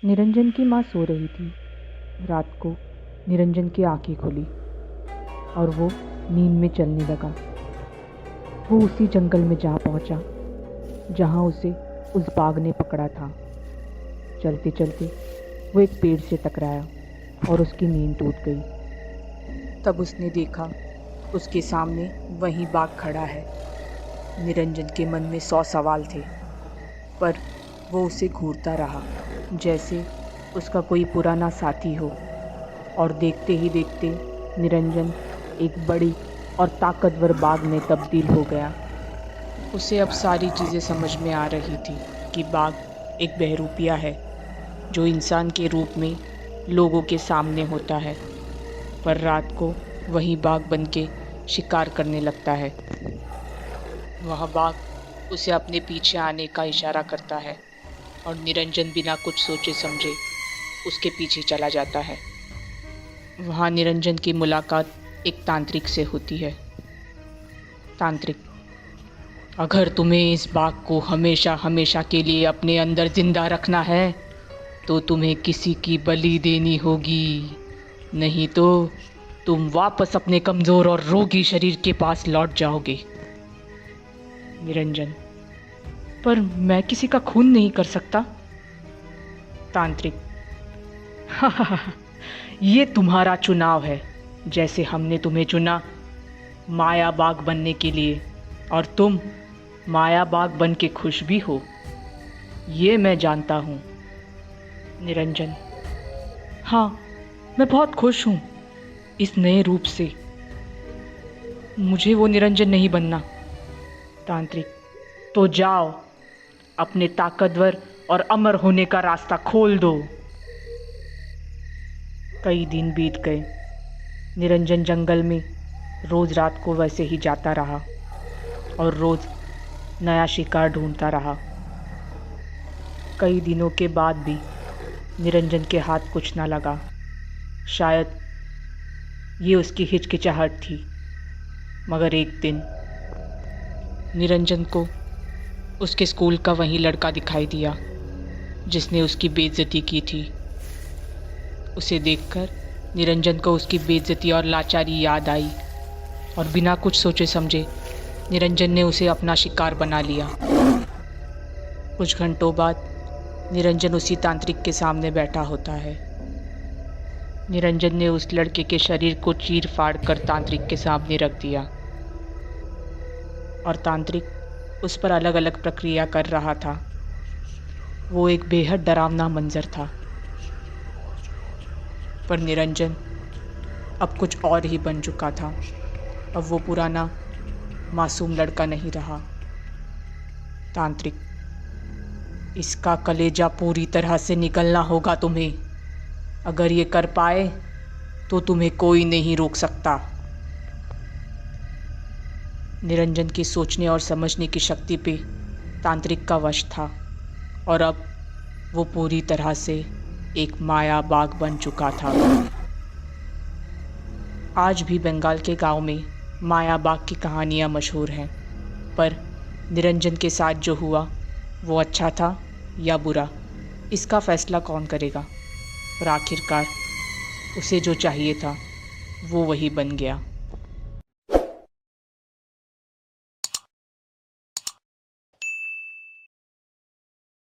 निरंजन की माँ सो रही थी। रात को निरंजन की आंखें खुली और वो नींद में चलने लगा। वो उसी जंगल में जा पहुंचा जहां उसे उस बाघ ने पकड़ा था। चलते चलते वो एक पेड़ से टकराया और उसकी नींद टूट गई। तब उसने देखा उसके सामने वही बाघ खड़ा है। निरंजन के मन में 100 सवाल थे, पर वो उसे घूरता रहा जैसे उसका कोई पुराना साथी हो। और देखते ही देखते निरंजन एक बड़ी और ताकतवर बाघ में तब्दील हो गया। उसे अब सारी चीज़ें समझ में आ रही थी कि बाघ एक बहरूपिया है जो इंसान के रूप में लोगों के सामने होता है, पर रात को वही बाघ बन के शिकार करने लगता है। वह बाघ उसे अपने पीछे आने का इशारा करता है और निरंजन बिना कुछ सोचे समझे उसके पीछे चला जाता है। वहाँ निरंजन की मुलाकात एक तांत्रिक से होती है। तांत्रिक: अगर तुम्हें इस बाघ को हमेशा हमेशा के लिए अपने अंदर जिंदा रखना है तो तुम्हें किसी की बलि देनी होगी, नहीं तो तुम वापस अपने कमज़ोर और रोगी शरीर के पास लौट जाओगे। निरंजन: पर मैं किसी का खून नहीं कर सकता। तांत्रिक: ये तुम्हारा चुनाव है, जैसे हमने तुम्हें चुना माया बाघ बनने के लिए, और तुम माया बाघ बन के खुश भी हो, ये मैं जानता हूँ। निरंजन: हाँ, मैं बहुत खुश हूँ इस नए रूप से। मुझे वो निरंजन नहीं बनना। तांत्रिक: तो जाओ, अपने ताकतवर और अमर होने का रास्ता खोल दो। कई दिन बीत गए। निरंजन जंगल में रोज रात को वैसे ही जाता रहा और रोज नया शिकार ढूंढता रहा। कई दिनों के बाद भी निरंजन के हाथ कुछ न लगा। शायद ये उसकी हिचकिचाहट थी। मगर एक दिन निरंजन को उसके स्कूल का वही लड़का दिखाई दिया जिसने उसकी बेइज्जती की थी। उसे देखकर निरंजन को उसकी बेइज्जती और लाचारी याद आई और बिना कुछ सोचे समझे निरंजन ने उसे अपना शिकार बना लिया। कुछ घंटों बाद निरंजन उसी तांत्रिक के सामने बैठा होता है। निरंजन ने उस लड़के के शरीर को चीर फाड़ कर तांत्रिक के सामने रख दिया और तांत्रिक उस पर अलग अलग प्रक्रिया कर रहा था। वो एक बेहद डरावना मंजर था, पर निरंजन अब कुछ और ही बन चुका था। अब वो पुराना मासूम लड़का नहीं रहा। तांत्रिक: इसका कलेजा पूरी तरह से निकलना होगा तुम्हें। अगर ये कर पाए तो तुम्हें कोई नहीं रोक सकता। निरंजन की सोचने और समझने की शक्ति पे तांत्रिक का वश था और अब वो पूरी तरह से एक माया बाघ बन चुका था। आज भी बंगाल के गांव में माया बाघ की कहानियाँ मशहूर हैं, पर निरंजन के साथ जो हुआ वो अच्छा था या बुरा, इसका फैसला कौन करेगा। पर आखिरकार उसे जो चाहिए था वो वही बन गया।